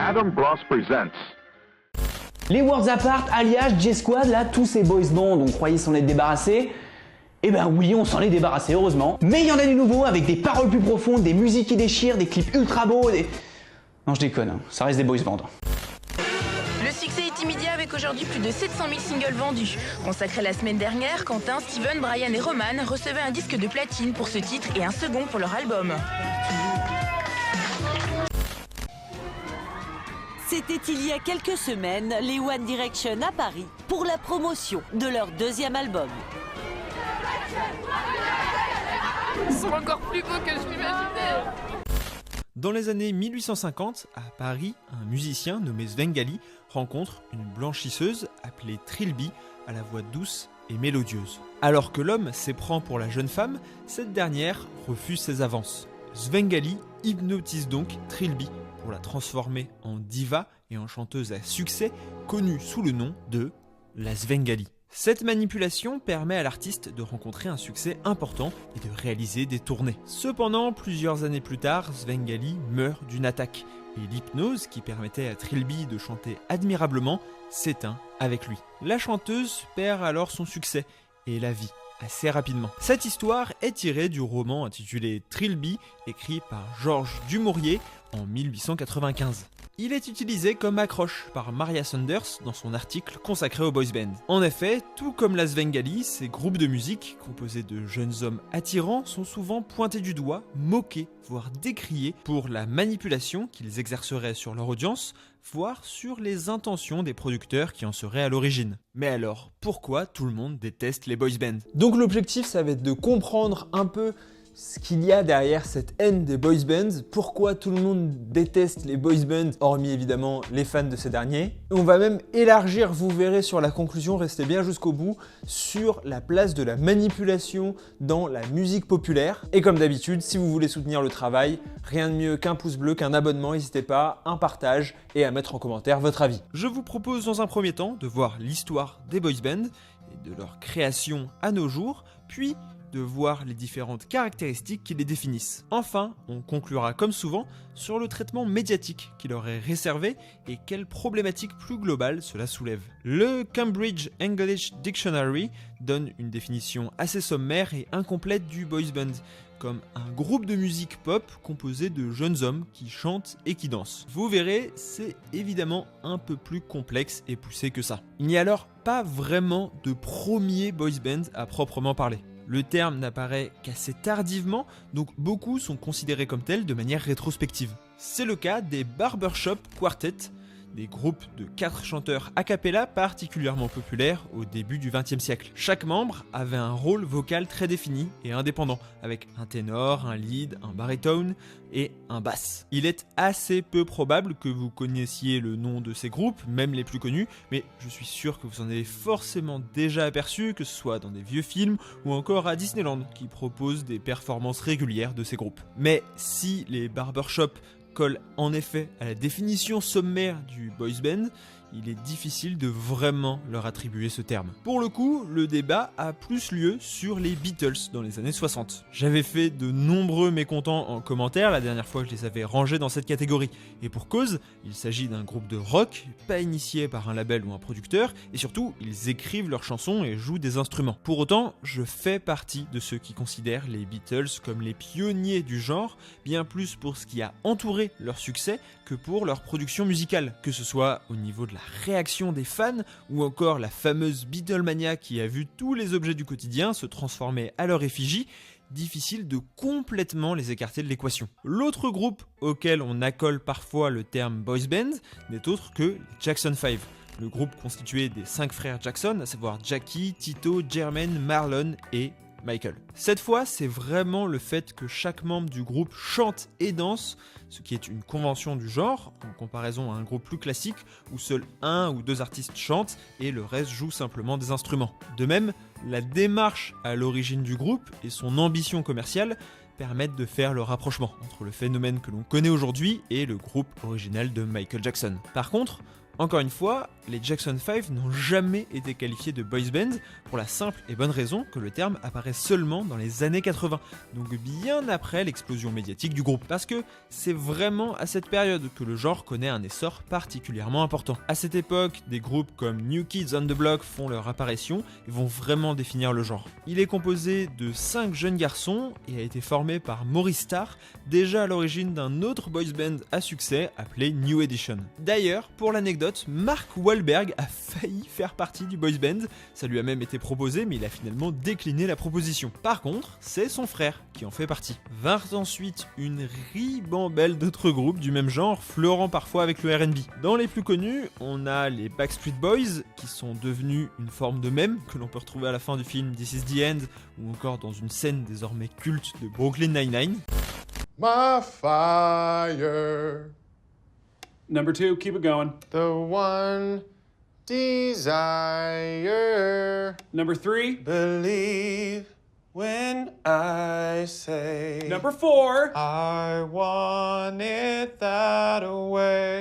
Adam Gross presents. Les Worlds Apart, alias J-Squad, là, tous ces boys bands, on croyait s'en être débarrassé. Eh ben oui, on s'en est débarrassé, heureusement. Mais il y en a du nouveau, avec des paroles plus profondes, des musiques qui déchirent, des clips ultra beaux, Non, je déconne, hein, ça reste des boys bands. Le succès est immédiat avec aujourd'hui plus de 700 000 singles vendus. Consacré la semaine dernière, Quentin, Steven, Brian et Roman recevaient un disque de platine pour ce titre et un second pour leur album. C'était il y a quelques semaines, les One Direction à Paris, pour la promotion de leur deuxième album. Ils sont encore plus beaux que je l'imaginais. Dans les années 1850, à Paris, un musicien nommé Svengali rencontre une blanchisseuse appelée Trilby, à la voix douce et mélodieuse. Alors que l'homme s'éprend pour la jeune femme, cette dernière refuse ses avances. Svengali hypnotise donc Trilby pour la transformer en diva et en chanteuse à succès connue sous le nom de la Svengali. Cette manipulation permet à l'artiste de rencontrer un succès important et de réaliser des tournées. Cependant, plusieurs années plus tard, Svengali meurt d'une attaque et l'hypnose qui permettait à Trilby de chanter admirablement s'éteint avec lui. La chanteuse perd alors son succès et la vie assez rapidement. Cette histoire est tirée du roman intitulé Trilby, écrit par Georges Dumouriez en 1895. Il est utilisé comme accroche par Maria Saunders dans son article consacré aux boys band. En effet, tout comme la Svengali, ces groupes de musique, composés de jeunes hommes attirants, sont souvent pointés du doigt, moqués, voire décriés pour la manipulation qu'ils exerceraient sur leur audience, voire sur les intentions des producteurs qui en seraient à l'origine. Mais alors, pourquoi tout le monde déteste les boys bands ? Donc l'objectif, ça va être de comprendre un peu ce qu'il y a derrière cette haine des boys bands, pourquoi tout le monde déteste les boys bands, hormis évidemment les fans de ces derniers. On va même élargir, vous verrez sur la conclusion, restez bien jusqu'au bout, sur la place de la manipulation dans la musique populaire. Et comme d'habitude, si vous voulez soutenir le travail, rien de mieux qu'un pouce bleu, qu'un abonnement, n'hésitez pas, un partage et à mettre en commentaire votre avis. Je vous propose dans un premier temps de voir l'histoire des boys bands et de leur création à nos jours, puis de voir les différentes caractéristiques qui les définissent. Enfin, on conclura comme souvent sur le traitement médiatique qui leur est réservé et quelles problématiques plus globales cela soulève. Le Cambridge English Dictionary donne une définition assez sommaire et incomplète du boys band, comme un groupe de musique pop composé de jeunes hommes qui chantent et qui dansent. Vous verrez, c'est évidemment un peu plus complexe et poussé que ça. Il n'y a alors pas vraiment de premier boys band à proprement parler. Le terme n'apparaît qu'assez tardivement, donc beaucoup sont considérés comme tels de manière rétrospective. C'est le cas des Barbershop Quartet, des groupes de 4 chanteurs a cappella particulièrement populaires au début du XXe siècle. Chaque membre avait un rôle vocal très défini et indépendant, avec un ténor, un lead, un barytone et un basse. Il est assez peu probable que vous connaissiez le nom de ces groupes, même les plus connus, mais je suis sûr que vous en avez forcément déjà aperçu, que ce soit dans des vieux films ou encore à Disneyland, qui propose des performances régulières de ces groupes. Mais si les Barbershop colle en effet à la définition sommaire du boys band, il est difficile de vraiment leur attribuer ce terme. Pour le coup, le débat a plus lieu sur les Beatles dans les années 60. J'avais fait de nombreux mécontents en commentaire la dernière fois que je les avais rangés dans cette catégorie. Et pour cause, il s'agit d'un groupe de rock, pas initié par un label ou un producteur, et surtout, ils écrivent leurs chansons et jouent des instruments. Pour autant, je fais partie de ceux qui considèrent les Beatles comme les pionniers du genre, bien plus pour ce qui a entouré leur succès que pour leur production musicale, que ce soit au niveau de la réaction des fans ou encore la fameuse Beatlemania qui a vu tous les objets du quotidien se transformer à leur effigie. Difficile de complètement les écarter de l'équation. L'autre groupe auquel on accole parfois le terme boys band n'est autre que les Jackson 5. Le groupe constitué des 5 frères Jackson, à savoir Jackie, Tito, Jermaine, Marlon et Michael. Cette fois, c'est vraiment le fait que chaque membre du groupe chante et danse, ce qui est une convention du genre, en comparaison à un groupe plus classique où seul un ou deux artistes chantent et le reste joue simplement des instruments. De même, la démarche à l'origine du groupe et son ambition commerciale permettent de faire le rapprochement entre le phénomène que l'on connaît aujourd'hui et le groupe original de Michael Jackson. Par contre, Encore une fois, les Jackson 5 n'ont jamais été qualifiés de boys band pour la simple et bonne raison que le terme apparaît seulement dans les années 80, donc bien après l'explosion médiatique du groupe. Parce que c'est vraiment à cette période que le genre connaît un essor particulièrement important. À cette époque, des groupes comme New Kids on the Block font leur apparition et vont vraiment définir le genre. Il est composé de 5 jeunes garçons et a été formé par Maurice Starr, déjà à l'origine d'un autre boys band à succès appelé New Edition. D'ailleurs, pour l'anecdote, Mark Wahlberg a failli faire partie du boys band, ça lui a même été proposé mais il a finalement décliné la proposition. Par contre, c'est son frère qui en fait partie. Vinrent ensuite une ribambelle d'autres groupes du même genre, fleurant parfois avec le R&B. Dans les plus connus, on a les Backstreet Boys, qui sont devenus une forme de mème, que l'on peut retrouver à la fin du film This Is the End, ou encore dans une scène désormais culte de Brooklyn Nine-Nine. My fire, Number 2, keep it going. the one desire. Number 3. Believe when I say Number 4. I want it that way.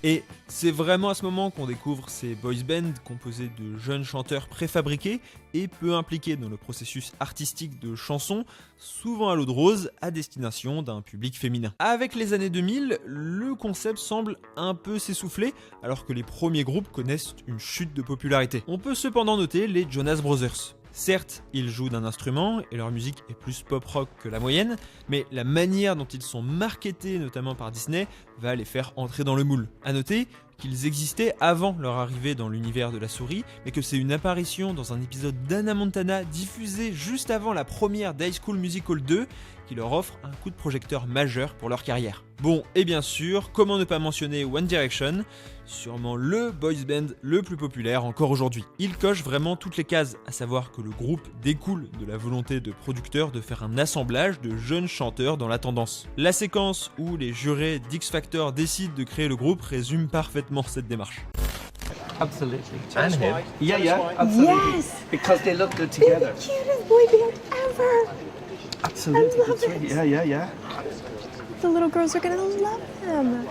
Et c'est vraiment à ce moment qu'on découvre ces boys bands composés de jeunes chanteurs préfabriqués et peu impliqués dans le processus artistique de chansons, souvent à l'eau de rose, à destination d'un public féminin. Avec les années 2000, le concept semble un peu s'essouffler, alors que les premiers groupes connaissent une chute de popularité. On peut cependant noter les Jonas Brothers. Certes, ils jouent d'un instrument et leur musique est plus pop-rock que la moyenne, mais la manière dont ils sont marketés, notamment par Disney, va les faire entrer dans le moule. A noter qu'ils existaient avant leur arrivée dans l'univers de la souris, mais que c'est une apparition dans un épisode d'Hannah Montana diffusé juste avant la première d'High School Musical 2 qui leur offre un coup de projecteur majeur pour leur carrière. Bon, et bien sûr, comment ne pas mentionner One Direction, sûrement le boys band le plus populaire encore aujourd'hui. Il coche vraiment toutes les cases, à savoir que le groupe découle de la volonté de producteurs de faire un assemblage de jeunes chanteurs dans la tendance. La séquence où les jurés d'X Factor décident de créer le groupe résume parfaitement cette démarche. Absolutely. And him. Yeah, absolutely. Yes. Because they look good They're together. the cutest boy band ever. Absolutely. I love That's right. it. Yeah. The little girls are gonna love them.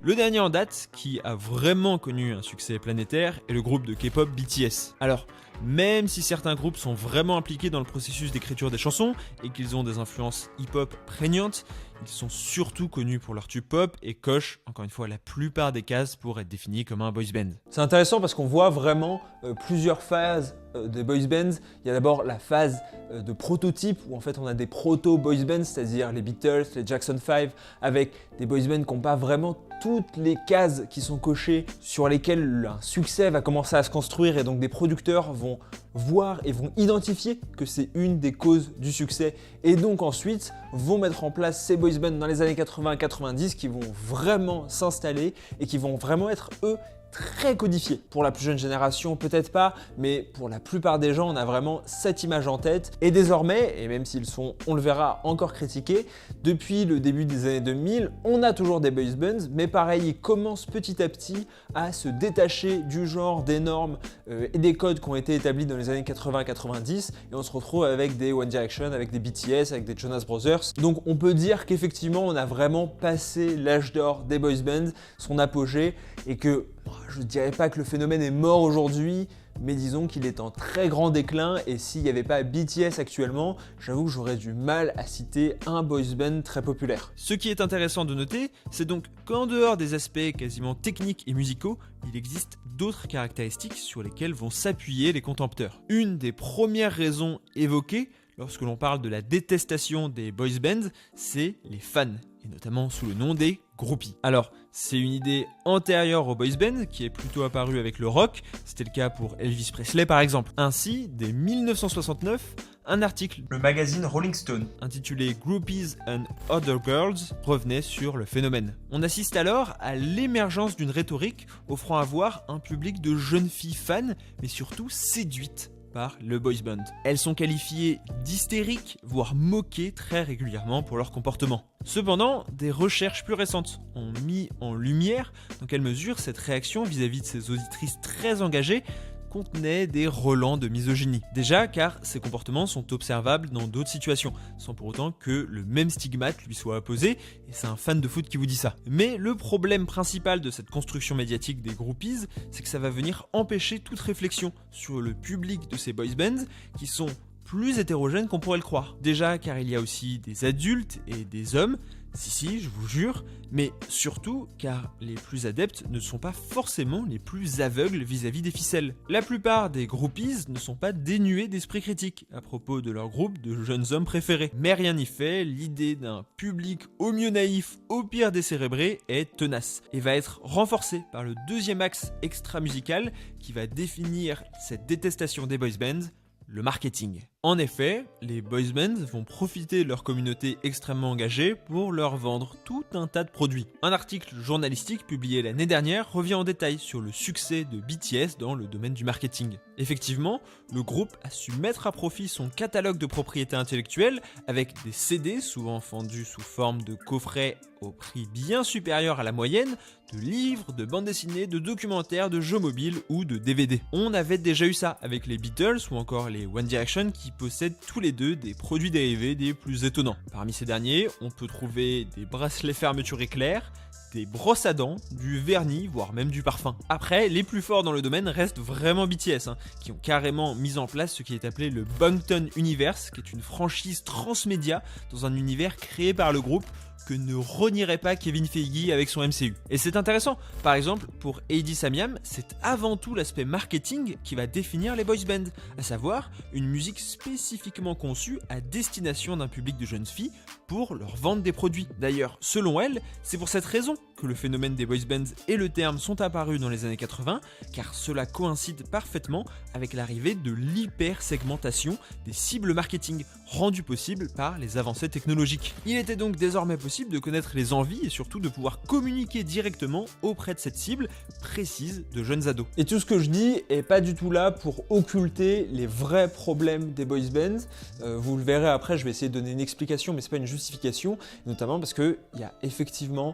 Le dernier en date, qui a vraiment connu un succès planétaire, est le groupe de K-pop BTS. Alors, même si certains groupes sont vraiment impliqués dans le processus d'écriture des chansons et qu'ils ont des influences hip-hop prégnantes, ils sont surtout connus pour leur tube pop et cochent, encore une fois, la plupart des cases pour être définis comme un boys band. C'est intéressant parce qu'on voit vraiment plusieurs phases des boys bands. Il y a d'abord la phase de prototype où en fait on a des proto-boys bands, c'est-à-dire les Beatles, les Jackson 5, avec des boys bands qui n'ont pas vraiment toutes les cases qui sont cochées sur lesquelles un succès va commencer à se construire et donc des producteurs vont voir et vont identifier que c'est une des causes du succès et donc ensuite vont mettre en place ces boys bands dans les années 80 et 90 qui vont vraiment s'installer et qui vont vraiment être eux très codifié. Pour la plus jeune génération, peut-être pas, mais pour la plupart des gens, on a vraiment cette image en tête. Et désormais, et même s'ils sont, on le verra, encore critiqués, depuis le début des années 2000, on a toujours des boys bands, mais pareil, ils commencent petit à petit à se détacher du genre, des normes et des codes qui ont été établis dans les années 80-90, et on se retrouve avec des One Direction, avec des BTS, avec des Jonas Brothers. Donc on peut dire qu'effectivement, on a vraiment passé l'âge d'or des boys bands, son apogée, et que je ne dirais pas que le phénomène est mort aujourd'hui, mais disons qu'il est en très grand déclin et s'il n'y avait pas BTS actuellement, j'avoue que j'aurais du mal à citer un boys band très populaire. Ce qui est intéressant de noter, c'est donc qu'en dehors des aspects quasiment techniques et musicaux, il existe d'autres caractéristiques sur lesquelles vont s'appuyer les contempteurs. Une des premières raisons évoquées lorsque l'on parle de la détestation des boys bands, c'est les fans, et notamment sous le nom des groupies. Alors, c'est une idée antérieure au boys band qui est plutôt apparue avec le rock, c'était le cas pour Elvis Presley par exemple. Ainsi, dès 1969, un article, le magazine Rolling Stone, intitulé Groupies and Other Girls, revenait sur le phénomène. On assiste alors à l'émergence d'une rhétorique offrant à voir un public de jeunes filles fans, mais surtout séduites par le boys band. Elles sont qualifiées d'hystériques, voire moquées très régulièrement pour leur comportement. Cependant, des recherches plus récentes ont mis en lumière dans quelle mesure cette réaction vis-à-vis de ces auditrices très engagées contenait des relents de misogynie. Déjà car ces comportements sont observables dans d'autres situations, sans pour autant que le même stigmate lui soit apposé, et c'est un fan de foot qui vous dit ça. Mais le problème principal de cette construction médiatique des groupies, c'est que ça va venir empêcher toute réflexion sur le public de ces boys bands qui sont plus hétérogènes qu'on pourrait le croire. Déjà car il y a aussi des adultes et des hommes, si, je vous jure, mais surtout car les plus adeptes ne sont pas forcément les plus aveugles vis-à-vis des ficelles. La plupart des groupies ne sont pas dénués d'esprit critique à propos de leur groupe de jeunes hommes préférés. Mais rien n'y fait, l'idée d'un public au mieux naïf, au pire décérébré est tenace et va être renforcée par le deuxième axe extra-musical qui va définir cette détestation des boys bands, le marketing. En effet, les boys bands vont profiter de leur communauté extrêmement engagée pour leur vendre tout un tas de produits. Un article journalistique publié l'année dernière revient en détail sur le succès de BTS dans le domaine du marketing. Effectivement, le groupe a su mettre à profit son catalogue de propriété intellectuelle avec des CD souvent vendus sous forme de coffrets au prix bien supérieur à la moyenne, de livres, de bandes dessinées, de documentaires, de jeux mobiles ou de DVD. On avait déjà eu ça avec les Beatles ou encore les One Direction qui possèdent tous les deux des produits dérivés des plus étonnants. Parmi ces derniers, on peut trouver des bracelets fermeture éclair, des brosses à dents, du vernis, voire même du parfum. Après, les plus forts dans le domaine restent vraiment BTS, qui ont carrément mis en place ce qui est appelé le Bangtan Universe, qui est une franchise transmédia dans un univers créé par le groupe, que ne renierait pas Kevin Feige avec son MCU. Et c'est intéressant, par exemple, pour Heidi Samyam, c'est avant tout l'aspect marketing qui va définir les boys bands, à savoir une musique spécifiquement conçue à destination d'un public de jeunes filles pour leur vendre des produits. D'ailleurs, selon elle, c'est pour cette raison que le phénomène des boys bands et le terme sont apparus dans les années 80, car cela coïncide parfaitement avec l'arrivée de l'hyper-segmentation des cibles marketing, rendues possibles par les avancées technologiques. Il était donc désormais possible de connaître les envies et surtout de pouvoir communiquer directement auprès de cette cible précise de jeunes ados. Et tout ce que je dis est pas du tout là pour occulter les vrais problèmes des boys bands. Vous le verrez après, je vais essayer de donner une explication, mais c'est pas une justification, notamment parce qu'il y a effectivement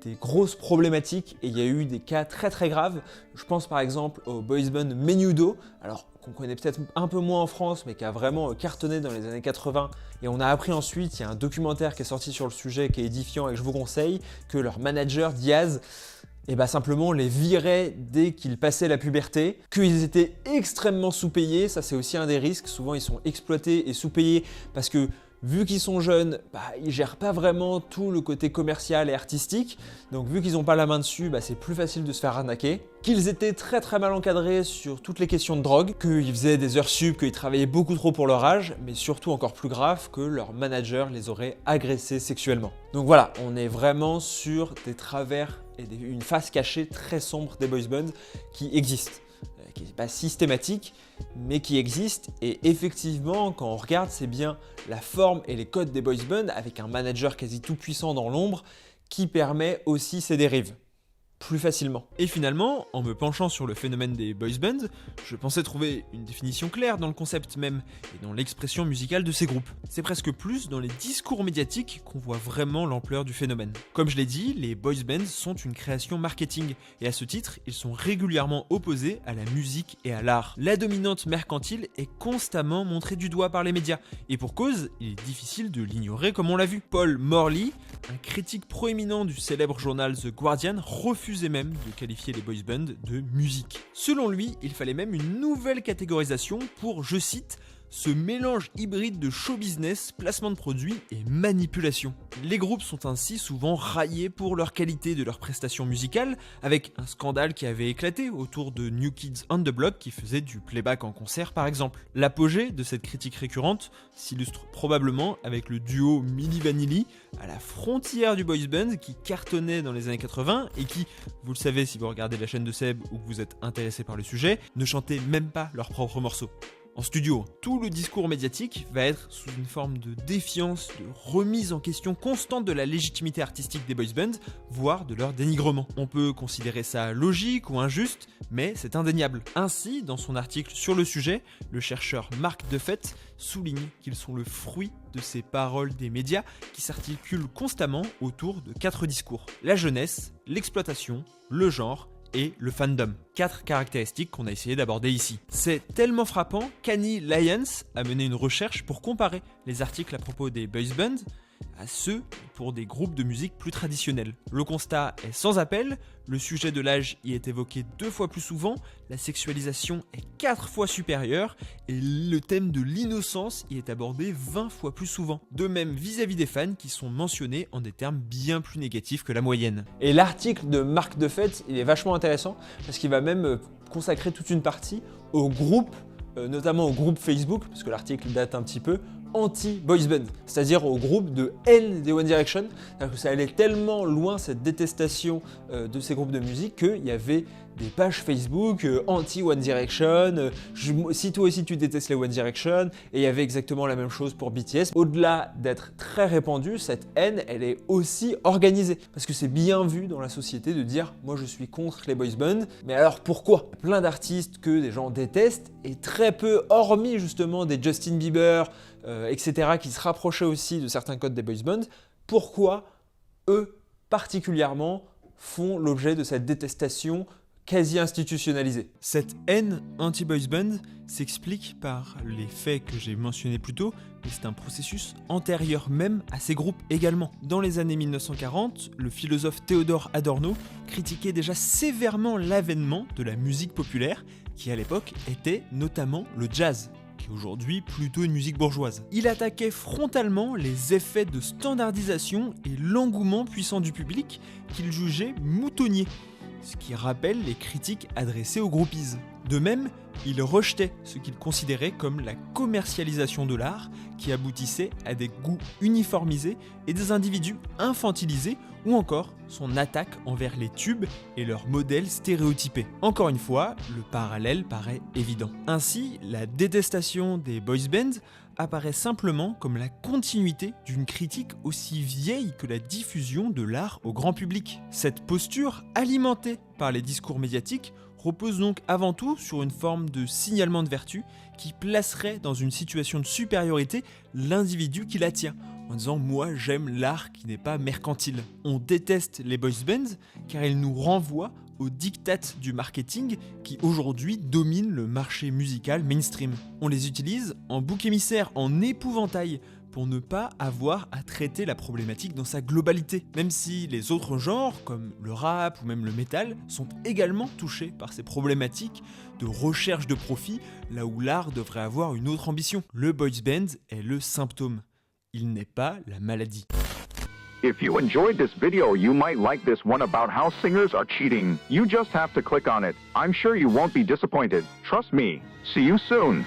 des grosses problématiques et il y a eu des cas très très graves. Je pense par exemple au boys band Menudo, alors qu'on connaît peut-être un peu moins en France mais qui a vraiment cartonné dans les années 80, et on a appris ensuite, il y a un documentaire qui est sorti sur le sujet qui est édifiant et que je vous conseille, que leur manager Diaz simplement les virait dès qu'ils passaient la puberté, qu'ils étaient extrêmement sous-payés, ça c'est aussi un des risques, souvent ils sont exploités et sous-payés parce que vu qu'ils sont jeunes, ils gèrent pas vraiment tout le côté commercial et artistique, donc vu qu'ils n'ont pas la main dessus, c'est plus facile de se faire arnaquer. Qu'ils étaient très très mal encadrés sur toutes les questions de drogue, qu'ils faisaient des heures sup, qu'ils travaillaient beaucoup trop pour leur âge, mais surtout encore plus grave que leur manager les aurait agressés sexuellement. Donc voilà, on est vraiment sur des travers et une face cachée très sombre des boys bands qui existent. Qui n'est pas systématique, mais qui existe. Et effectivement, quand on regarde, c'est bien la forme et les codes des boys bands avec un manager quasi tout puissant dans l'ombre qui permet aussi ces dérives plus facilement. Et finalement, en me penchant sur le phénomène des boys bands, je pensais trouver une définition claire dans le concept même et dans l'expression musicale de ces groupes. C'est presque plus dans les discours médiatiques qu'on voit vraiment l'ampleur du phénomène. Comme je l'ai dit, les boys bands sont une création marketing et à ce titre, ils sont régulièrement opposés à la musique et à l'art. La dominante mercantile est constamment montrée du doigt par les médias et pour cause, il est difficile de l'ignorer comme on l'a vu. Paul Morley, un critique proéminent du célèbre journal The Guardian, refusait même de qualifier les boys bands de musique. Selon lui, il fallait même une nouvelle catégorisation pour, je cite, ce mélange hybride de show business, placement de produits et manipulation. Les groupes sont ainsi souvent raillés pour leur qualité de leurs prestations musicales, avec un scandale qui avait éclaté autour de New Kids on the Block qui faisait du playback en concert par exemple. L'apogée de cette critique récurrente s'illustre probablement avec le duo Milli Vanilli, à la frontière du boys band qui cartonnait dans les années 80 et qui, vous le savez si vous regardez la chaîne de Seb ou que vous êtes intéressé par le sujet, ne chantaient même pas leurs propres morceaux. En studio, tout le discours médiatique va être sous une forme de défiance, de remise en question constante de la légitimité artistique des boys bands, voire de leur dénigrement. On peut considérer ça logique ou injuste, mais c'est indéniable. Ainsi, dans son article sur le sujet, le chercheur Marc Defette souligne qu'ils sont le fruit de ces paroles des médias qui s'articulent constamment autour de 4 discours. La jeunesse, l'exploitation, le genre et le fandom. 4 caractéristiques qu'on a essayé d'aborder ici. C'est tellement frappant qu'Annie Lyons a mené une recherche pour comparer les articles à propos des boys bands à ceux pour des groupes de musique plus traditionnels. Le constat est sans appel, le sujet de l'âge y est évoqué 2 fois plus souvent, la sexualisation est 4 fois supérieure et le thème de l'innocence y est abordé 20 fois plus souvent. De même vis-à-vis des fans qui sont mentionnés en des termes bien plus négatifs que la moyenne. Et l'article de Marc Defette, il est vachement intéressant parce qu'il va même consacrer toute une partie au groupe, notamment au groupe Facebook, parce que l'article date un petit peu, anti-boys band, c'est-à-dire au groupe de haine des One Direction. C'est-à-dire que ça allait tellement loin, cette détestation de ces groupes de musique, qu'il y avait des pages Facebook anti-One Direction, si toi aussi tu détestes les One Direction, et il y avait exactement la même chose pour BTS. Au-delà d'être très répandue, cette haine, elle est aussi organisée, parce que c'est bien vu dans la société de dire « moi je suis contre les boys bands », mais alors pourquoi ? Plein d'artistes que des gens détestent, et très peu, hormis justement des Justin Bieber, etc., qui se rapprochaient aussi de certains codes des boys bands, pourquoi eux, particulièrement, font l'objet de cette détestation quasi institutionnalisée. Cette haine anti-boys band s'explique par les faits que j'ai mentionnés plus tôt, mais c'est un processus antérieur même à ces groupes également. Dans les années 1940, le philosophe Theodor Adorno critiquait déjà sévèrement l'avènement de la musique populaire, qui à l'époque était notamment le jazz, qui est aujourd'hui plutôt une musique bourgeoise. Il attaquait frontalement les effets de standardisation et l'engouement puissant du public qu'il jugeait moutonnier, ce qui rappelle les critiques adressées aux groupies. De même, il rejetait ce qu'il considérait comme la commercialisation de l'art qui aboutissait à des goûts uniformisés et des individus infantilisés ou encore son attaque envers les tubes et leurs modèles stéréotypés. Encore une fois, le parallèle paraît évident. Ainsi, la détestation des boys bands apparaît simplement comme la continuité d'une critique aussi vieille que la diffusion de l'art au grand public. Cette posture, alimentée par les discours médiatiques, repose donc avant tout sur une forme de signalement de vertu qui placerait dans une situation de supériorité l'individu qui la tient, en disant « moi j'aime l'art qui n'est pas mercantile ». On déteste les boys bands car ils nous renvoient aux diktats du marketing qui aujourd'hui dominent le marché musical mainstream. On les utilise en bouc émissaire, en épouvantail, pour ne pas avoir à traiter la problématique dans sa globalité, même si les autres genres, comme le rap ou même le métal, sont également touchés par ces problématiques de recherche de profit, là où l'art devrait avoir une autre ambition. Le boys band est le symptôme, il n'est pas la maladie. If you enjoyed this video, you might like this one about how singers are cheating. You just have to click on it. I'm sure you won't be disappointed. Trust me. See you soon.